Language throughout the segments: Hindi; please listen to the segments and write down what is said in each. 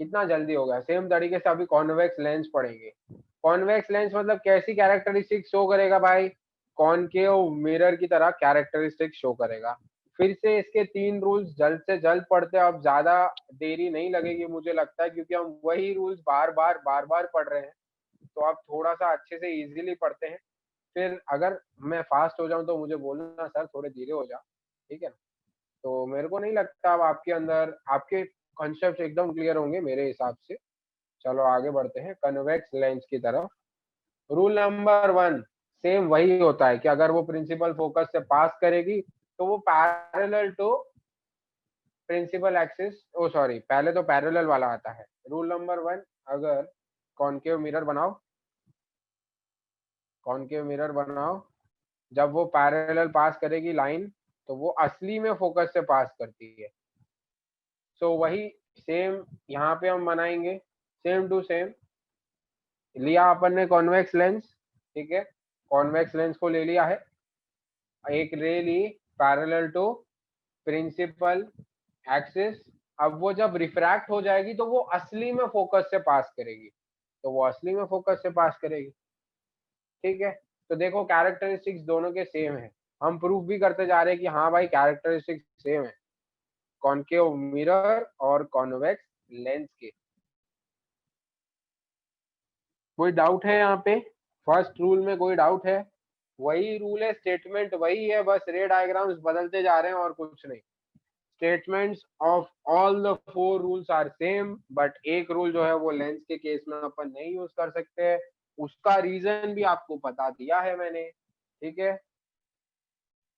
कितना जल्दी हो गया। सेम तरीके से अभी कॉन्वेक्स लेंस पढ़ेंगे। कॉन्वेक्स लेंस मतलब कैसी कैरेक्टरिस्टिक शो करेगा भाई, कॉनकेव मिरर की तरह कैरेक्टरिस्टिक शो करेगा। फिर से इसके 3 रूल्स जल्द से जल्द पढ़ते हैं, अब ज्यादा देरी नहीं लगेगी मुझे लगता है, क्योंकि हम वही रूल्स बार बार पढ़ रहे हैं, तो आप थोड़ा सा अच्छे से इजीली पढ़ते हैं। फिर अगर मैं फास्ट हो जाऊं तो मुझे बोलना सर थोड़े धीरे हो जा, ठीक है ना। तो मेरे को नहीं लगता अब आपके अंदर आपके कॉन्सेप्ट एकदम क्लियर होंगे मेरे हिसाब से। चलो आगे बढ़ते हैं कन्वेक्स लेंस की तरफ। रूल नंबर 1 सेम वही होता है कि अगर वो प्रिंसिपल फोकस से पास करेगी तो वो parallel to principal axis, oh sorry पहले तो पैरेलल वाला आता है। रूल नंबर 1, अगर कॉनकेव मिरर बनाओ, कॉनकेव मिरर बनाओ, जब वो पैरेलल पास करेगी लाइन तो वो असली में फोकस से पास करती है। सो वही सेम यहाँ पे हम बनाएंगे, सेम टू सेम। लिया अपन ने कॉन्वेक्स लेंस, ठीक है, कॉन्वेक्स लेंस को ले लिया है, एक रे ली पैरेलल टू प्रिंसिपल एक्सिस। अब वो जब रिफ्रैक्ट हो जाएगी तो वो असली में फोकस से पास करेगी, तो वो असली में फोकस से पास करेगी, ठीक है। तो देखो कैरेक्टरिस्टिक्स दोनों के सेम है, हम प्रूफ भी करते जा रहे हैं कि हाँ भाई कैरेक्टरिस्टिक्स सेम है कॉनकेव मिरर और कॉन्वेक्स लेंस के। कोई डाउट है यहाँ पे? फर्स्ट रूल में कोई डाउट है? वही रूल है, स्टेटमेंट वही है, बस रे डायग्राम्स बदलते जा रहे हैं और कुछ नहीं। Statements of all the 4 rules are same, but एक रूल जो है वो लेंस के केस में अपन नहीं यूज कर सकते, उसका रीजन भी आपको बता दिया है मैंने, ठीक है।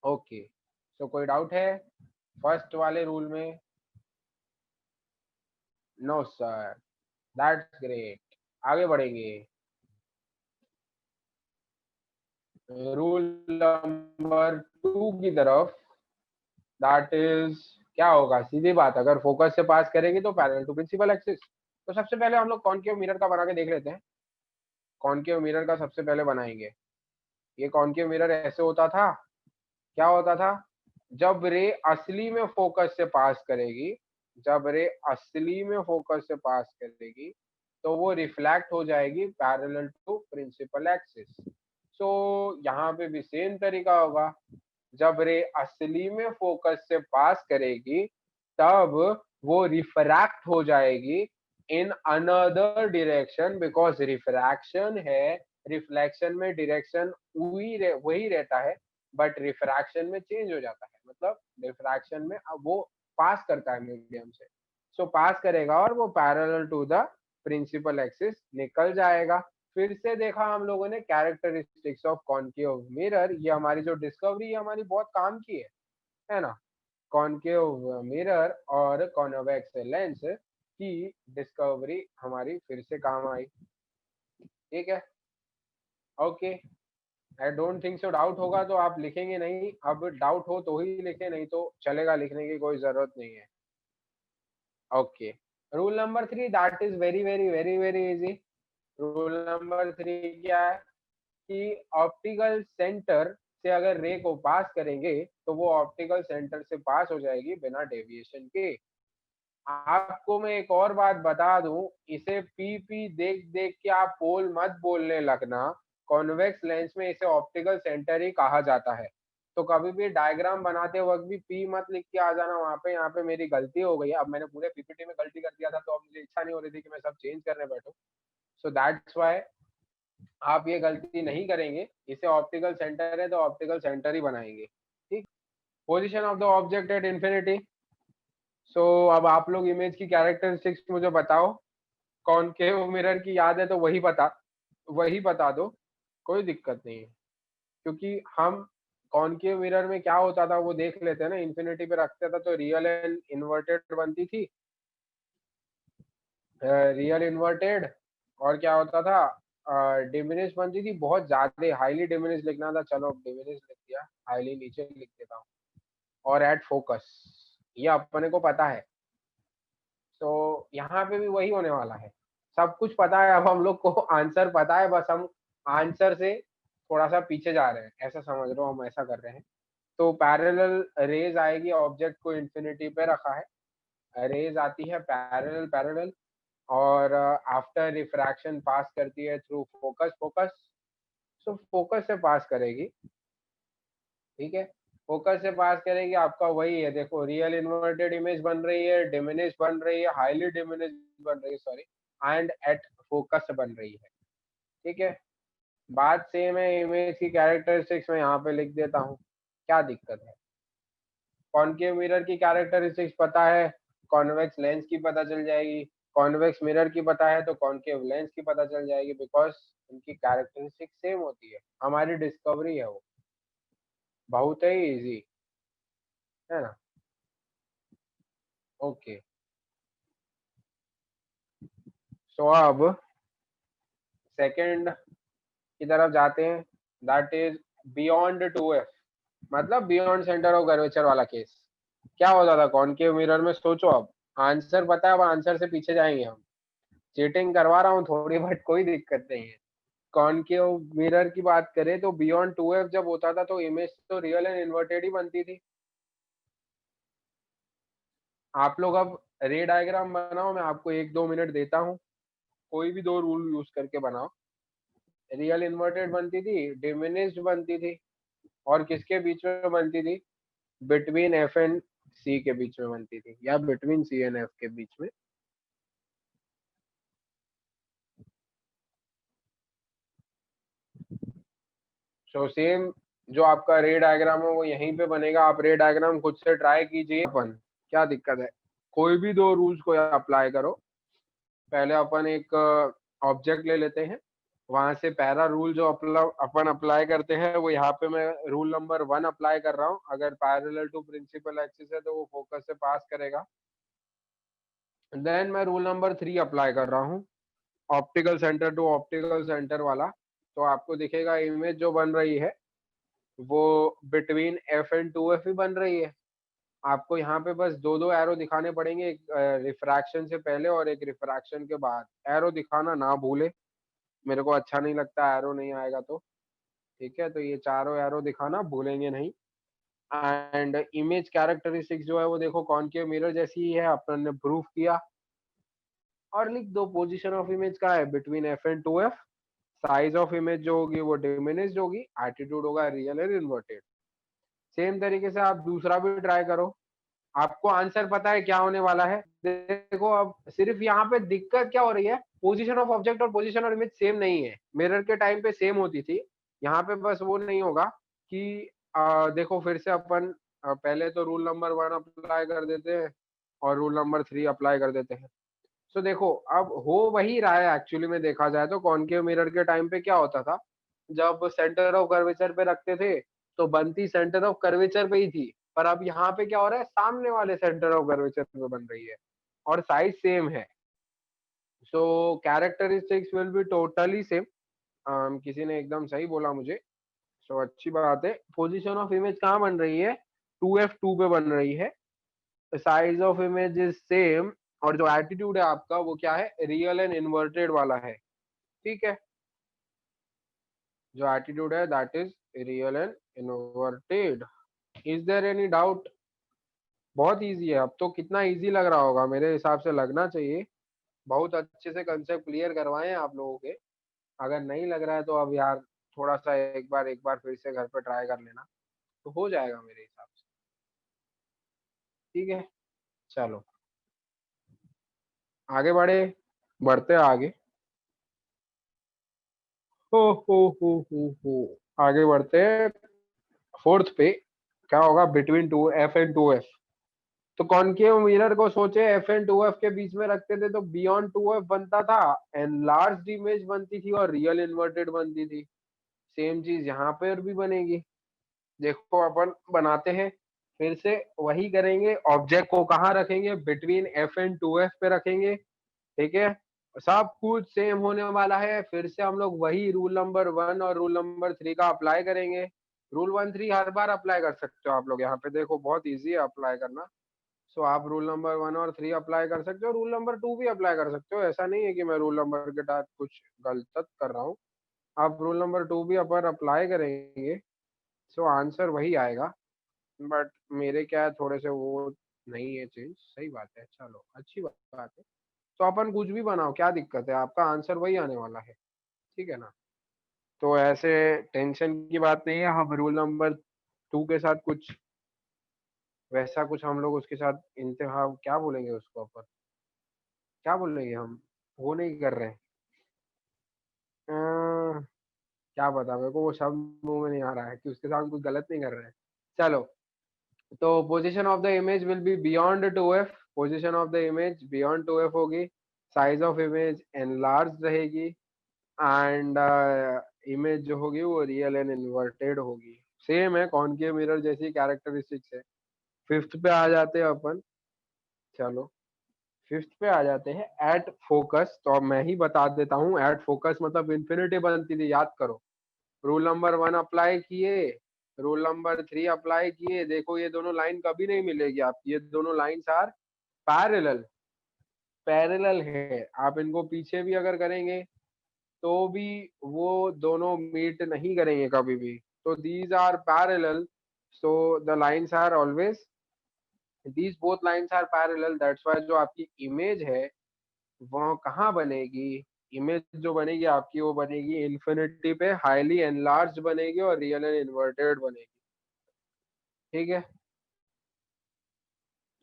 ओके, सो कोई डाउट है फर्स्ट वाले रूल में? No sir, that's great. आगे बढ़ेंगे रूल नंबर 2 की तरफ। दैट इज क्या होगा, सीधी बात, अगर फोकस से पास करेगी तो पैरेलल टू प्रिंसिपल एक्सिस। तो सबसे पहले हम लोग कॉनकेव मिरर का बना के देख लेते हैं। कॉनकेव मिरर का सबसे पहले बनाएंगे। ये कॉनकेव मिरर ऐसे होता था, क्या होता था, जब रे असली में फोकस से पास करेगी, जब रे असली में फोकस से पास करेगी तो वो रिफ्लेक्ट हो जाएगी पैरेलल टू प्रिंसिपल एक्सिस। सो यहाँ पे भी सेम तरीका होगा, जब रे असली में फोकस से पास करेगी तब वो रिफ्रैक्ट हो जाएगी in another direction, because refraction है, रिफ्लेक्शन में डायरेक्शन वही रहता है, बट रिफ्रैक्शन में चेंज हो जाता है, मतलब रिफ्रैक्शन में अब वो पास करता है मीडियम से, सो पास करेगा और वो parallel to the principal axis निकल जाएगा। फिर से देखा हम लोगों ने कैरेक्टरिस्टिक्स ऑफ कॉनकेव मिरर, ये हमारी जो डिस्कवरी है हमारी बहुत काम की है ना। कॉनकेव मिरर और कॉन्वेक्स लेंस की डिस्कवरी हमारी फिर से काम आई, ठीक है। Okay, I don't think so doubt होगा तो आप लिखेंगे नहीं, अब डाउट हो तो ही लिखे, नहीं तो चलेगा, लिखने की कोई जरूरत नहीं है। Okay, rule number 3, that is very very very very easy. Rule number 3 क्या है कि ऑप्टिकल सेंटर से अगर रे को पास करेंगे तो वो ऑप्टिकल सेंटर से पास हो जाएगी बिना डेविएशन के। आपको मैं एक और बात बता दूं, इसे पी पी देख देख के आप पोल मत बोलने लगना, कॉन्वेक्स लेंस में इसे ऑप्टिकल सेंटर ही कहा जाता है। तो कभी भी डायग्राम बनाते वक्त भी पी मत लिख के आ जाना वहां पे, यहाँ पे मेरी गलती हो गई है, अब मैंने पूरे पीपीटी में गलती कर दिया था तो अब मुझे इच्छा नहीं हो रही थी कि मैं सब चेंज करने बैठूं, सो दैट्स वाई आप ये गलती नहीं करेंगे, इसे ऑप्टिकल सेंटर है तो ऑप्टिकल सेंटर ही बनाएंगे, ठीक। Position of the object at infinity. So अब आप लोग इमेज की कैरेक्टरिस्टिक्स मुझे बताओ, कॉनकेव मिरर की याद है तो वही बता दो, कोई दिक्कत नहीं है, क्योंकि हम कॉनकेव मिरर में क्या होता था वो देख लेते हैं ना, इंफिनिटी पे रखते था तो रियल एंड इन्वर्टेड बनती थी, रियल इन्वर्टेड, और क्या होता था, डिमिनिश बनती थी, बहुत ज्यादा हाईली डिमिनिश लिखना था, चलो डिमिनिश लिख दिया, हाईली नीचे लिख देता हूँ, और एट फोकस, ये अपने को पता है। तो यहाँ पे भी वही होने वाला है, सब कुछ पता है, अब हम लोग को आंसर पता है, बस हम आंसर से थोड़ा सा पीछे जा रहे हैं, ऐसा समझ लो, हम ऐसा कर रहे हैं। तो पैरेलल रेज आएगी, ऑब्जेक्ट को इंफिनिटी पे रखा है, रेज आती है पैरेलल पैरेलल, और आफ्टर रिफ्रैक्शन पास करती है through focus focus. So focus से पास करेगी, ठीक है, फोकस से पास करेगी, आपका वही है, देखो रियल इन्वर्टेड इमेज बन रही है, डिमिनिश बन रही है, हाईली डिमिनिश बन रही है, सॉरी, एंड एट फोकस बन रही है, ठीक है। बात सेम है, इमेज की कैरेक्टरिस्टिक्स में यहाँ पे लिख देता हूँ, क्या दिक्कत है। कॉनकेव मिरर की कैरेक्टरिस्टिक्स पता है, कॉन्वेक्स लेंस की पता चल जाएगी, कॉन्वेक्स मिरर की पता है तो कॉनकेव लेंस की पता चल जाएगी, बिकॉज उनकी कैरेक्टरिस्टिक्स सेम होती है, हमारी डिस्कवरी है वो, बहुत ही इजी है ना। ओके, सो अब सेकंड की तरफ जाते हैं, दैट इज बियॉन्ड 2f, मतलब बियॉन्ड सेंटर ऑफ कर्वेचर वाला केस। क्या होता था कॉनकेव मिरर में, सोचो, अब आंसर पता है, अब आंसर से पीछे जाएंगे हम, चीटिंग करवा रहा हूँ थोड़ी, बट कोई दिक्कत नहीं है। कॉनकेव मिरर की बात करें तो बियॉन्ड 2f जब होता था तो इमेज तो रियल एंड इन्वर्टेड ही बनती थी। आप लोग अब रे डायग्राम बनाओ, मैं आपको 1-2 मिनट देता हूँ, कोई भी 2 रूल यूज करके बनाओ। रियल इन्वर्टेड बनती थी, डिमिनिश्ड बनती थी, और किसके बीच में बनती थी, बिटवीन एफ एंड सी के बीच में बनती थी, या बिटवीन सी एंड एफ के बीच में। सो सेम जो आपका रे डायग्राम है वो यहीं पे बनेगा, आप रे डायग्राम खुद से ट्राई कीजिए, अपन क्या दिक्कत है, कोई भी 2 रूल्स को अप्लाई करो। पहले अपन एक ऑब्जेक्ट ले लेते हैं, वहां से पहला रूल जो अपन अप्लाई करते हैं वो यहाँ पे मैं रूल नंबर 1 अप्लाई कर रहा हूँ, अगर पैरेलल टू प्रिंसिपल एक्सिस है तो वो फोकस से पास करेगा। देन मैं रूल नंबर 3 अप्लाई कर रहा हूँ, optical centre to optical centre वाला। तो आपको दिखेगा इमेज जो बन रही है वो बिटवीन एफ एंड 2f ही बन रही है। आपको यहाँ पे बस 2-2 एरो दिखाने पड़ेंगे, एक रिफ्रैक्शन से पहले और एक रिफ्रैक्शन के बाद, एरो दिखाना ना भूले, मेरे को अच्छा नहीं लगता एरो नहीं आएगा तो, ठीक है। तो ये चारों एरो दिखाना भूलेंगे नहीं। एंड इमेज कैरेक्टरिस्टिक्स जो है वो देखो कॉनकेव मिरर जैसी ही है, अपन ने प्रूफ किया। और लिख दो पोजीशन ऑफ इमेज का है between F and 2f, size of image जो होगी वो डिमिनिश्ड होगी, एटीट्यूड होगा रियल एंड इन्वर्टेड। सेम तरीके से आप दूसरा भी ट्राई करो, आपको आंसर पता है क्या होने वाला है। देखो अब सिर्फ यहाँ पे दिक्कत क्या हो रही है, पोजीशन ऑफ ऑब्जेक्ट और पोजीशन ऑफ इमेज सेम नहीं है, मिरर के टाइम पे सेम होती थी, यहाँ पे बस वो नहीं होगा कि देखो फिर से अपन पहले तो रूल नंबर 1 अप्लाई कर देते हैं और रूल नंबर 3 अप्लाई कर देते हैं। सो देखो अब हो वही रहा है एक्चुअली में, देखा जाए तो कॉनकेव मिरर के टाइम पे क्या होता था, जब सेंटर ऑफ कर्वेचर पे रखते थे तो बनती सेंटर ऑफ कर्वेचर पे ही थी, पर अब यहाँ पे क्या हो रहा है, सामने वाले सेंटर ऑफ कर्वेचर पे बन रही है और साइज सेम है। So characteristics will be totally same. किसी ने एकदम सही बोला मुझे, सो अच्छी बात है। पोजीशन ऑफ इमेज कहाँ बन रही है, 2f2 पे बन रही है, size of image is same, और जो एटीट्यूड है आपका वो क्या है, रियल एंड इन्वर्टेड वाला है, ठीक है। जो एटीट्यूड है that is real and inverted. Is there any doubt? बहुत इजी है, अब तो कितना इजी लग रहा होगा, मेरे हिसाब से लगना चाहिए। बहुत अच्छे से कंसेप्ट क्लियर करवाए हैं आप लोगों के, अगर नहीं लग रहा है तो अब यार थोड़ा सा एक बार फिर से घर पे ट्राई कर लेना, तो हो जाएगा मेरे हिसाब से, ठीक है। चलो आगे बढ़ते हैं आगे। हो आगे बढ़ते हैं, फोर्थ पे क्या होगा, between two F and 2f। तो कॉनकेव मिरर को सोचे एफ एंड 2f के बीच में रखते थे तो बियॉन्ड 2f बनता था, एनलार्ज्ड इमेज बनती थी और रियल इन्वर्टेड बनती थी। सेम चीज यहाँ पर भी बनेगी, देखो अपन बनाते हैं, फिर से वही करेंगे, ऑब्जेक्ट को कहाँ रखेंगे, बिटवीन एफ एंड 2f पे रखेंगे, ठीक है। सब कुछ सेम होने वाला है, फिर से हम लोग वही रूल नंबर 1 और रूल नंबर 3 का अप्लाई करेंगे। रूल 1-3 हर बार अप्लाई कर सकते हो आप लोग, यहाँ पे देखो बहुत इजी है अप्लाई करना। सो आप रूल नंबर 1 और 3 अप्लाई कर सकते हो, रूल नंबर 2 भी अप्लाई कर सकते हो, ऐसा नहीं है कि मैं रूल नंबर के साथ कुछ गलत कर रहा हूँ। अब रूल नंबर 2 भी अपन अप्लाई करेंगे, सो आंसर वही आएगा, बट मेरे क्या है थोड़े से वो नहीं है चेंज, सही बात है, चलो अच्छी बात है। तो अपन कुछ भी बनाओ, क्या दिक्कत है, आपका आंसर वही आने वाला है, ठीक है ना। तो ऐसे टेंशन की बात नहीं है, हम रूल नंबर 2 के साथ कुछ वैसा कुछ हम लोग उसके साथ इंतहा क्या बोलेंगे उसको अपन, क्या बोलेंगे हम, वो नहीं कर रहे हैं। क्या पता मेरे को वो शब्द मुंह में नहीं आ रहा है कि उसके साथ हम कुछ गलत नहीं कर रहे हैं। चलो, तो position of the image will be beyond 2f, position of the image beyond 2f होगी, साइज ऑफ इमेज एनलार्ज रहेगी, एंड इमेज जो होगी वो रियल एंड इन्वर्टेड होगी। सेम है, कॉनकेव मिरर जैसी कैरेक्टरिस्टिक्स है। फिफ्थ पे आ जाते हैं अपन, चलो फिफ्थ पे आ जाते हैं, एट फोकस। तो अब मैं ही बता देता हूँ, एट फोकस मतलब इन्फिनिटी बनती थी, याद करो। रूल नंबर 1 अप्लाई किए, रूल नंबर 3 अप्लाई किए, देखो ये दोनों लाइन कभी नहीं मिलेगी आपकी, ये दोनों लाइन्स आर पैरेलल, पैरेलल है। आप इनको पीछे भी अगर करेंगे तो भी वो दोनों मीट नहीं करेंगे कभी भी। तो these are parallel, so the lines are always, these both lines are parallel, that's why जो आपकी इमेज है वो कहाँ बनेगी, इमेज जो बनेगी आपकी वो बनेगी इन्फिनिटी पे, हाईली एनलार्ज बनेगी और रियल एंड इन्वर्टेड बनेगी, ठीक है।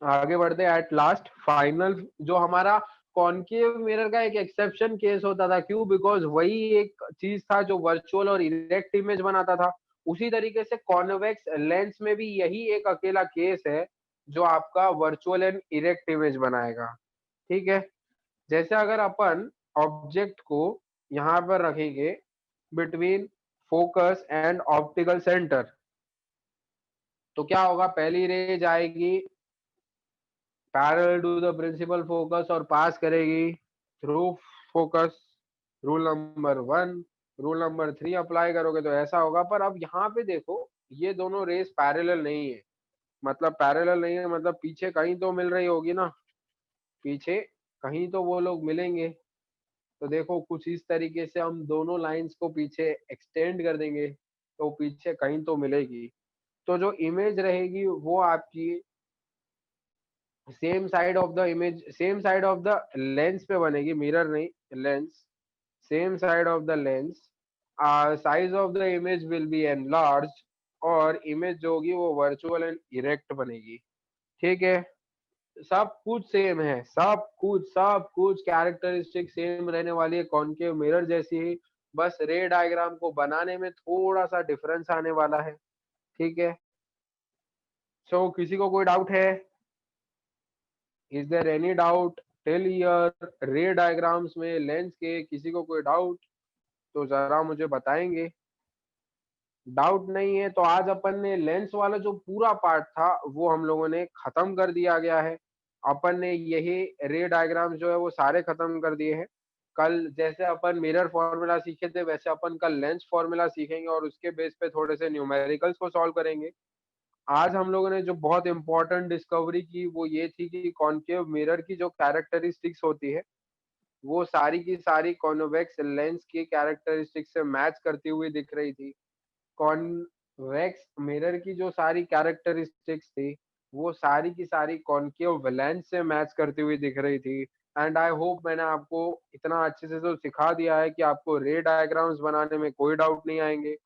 आगे बढ़ते हैं, एट लास्ट फाइनल जो हमारा कॉनकेव मिरर का एक एक्सेप्शन केस होता था, क्यों, बिकॉज वही एक चीज था जो वर्चुअल और इरेक्ट इमेज बनाता था। उसी तरीके से कॉन्वेक्स लेंस में भी यही एक अकेला केस है जो आपका वर्चुअल एंड इरेक्ट इमेज बनाएगा, ठीक है। जैसे अगर अपन ऑब्जेक्ट को यहाँ पर रखेंगे between focus and optical centre, तो क्या होगा, पहली रे जाएगी parallel to the principal focus और पास करेगी through focus, rule number 1। Rule number 3 apply करोगे तो ऐसा होगा, पर अब यहाँ पे देखो ये दोनों रेस पैरेलल नहीं है, मतलब पैरेलल नहीं है मतलब पीछे कहीं तो मिल रही होगी ना, पीछे कहीं तो वो लोग मिलेंगे। तो देखो कुछ इस तरीके से हम दोनों लाइंस को पीछे एक्सटेंड कर देंगे तो पीछे कहीं तो मिलेगी। तो जो इमेज रहेगी वो आपकी same side of the image, same side of the lens पे बनेगी, मिरर नहीं, lens, same side of the lens, size of the image will be enlarge, और इमेज जो होगी वो वर्चुअल एंड इरेक्ट बनेगी, ठीक है। सब कुछ सेम है, सब कुछ कैरेक्टरिस्टिक सेम रहने वाली है, कॉनकेव मिरर जैसी ही, बस रे डायग्राम को बनाने में थोड़ा सा डिफरेंस आने वाला है, ठीक है। सो किसी को कोई डाउट है, is there any doubt till here, ray diagrams में लेंस के किसी को कोई डाउट तो जरा मुझे बताएंगे। डाउट नहीं है तो आज अपन ने लेंस वाला जो पूरा पार्ट था वो हम लोगों ने खत्म कर दिया गया है। अपन ने यही रे डायग्राम जो है वो सारे खत्म कर दिए हैं। कल जैसे अपन मिरर फॉर्मूला सीखे थे वैसे अपन कल लेंस फॉर्मूला सीखेंगे और उसके बेस पे थोड़े से न्यूमेरिकल्स को सॉल्व करेंगे। आज हम लोगों ने जो बहुत इंपॉर्टेंट डिस्कवरी की वो ये थी कि कॉनकेव मिरर की जो कैरेक्टरिस्टिक्स होती है वो सारी की सारी कॉन्वेक्स लेंस की कैरेक्टरिस्टिक्स से मैच करती हुई दिख रही थी। कॉन्वेक्स मिरर की जो सारी कैरेक्टरिस्टिक्स थी वो सारी की सारी कॉनकेव लेंस से मैच करती हुई दिख रही थी। एंड आई होप मैंने आपको इतना अच्छे से तो सिखा दिया है कि आपको रे डायग्राम्स बनाने में कोई डाउट नहीं आएंगे।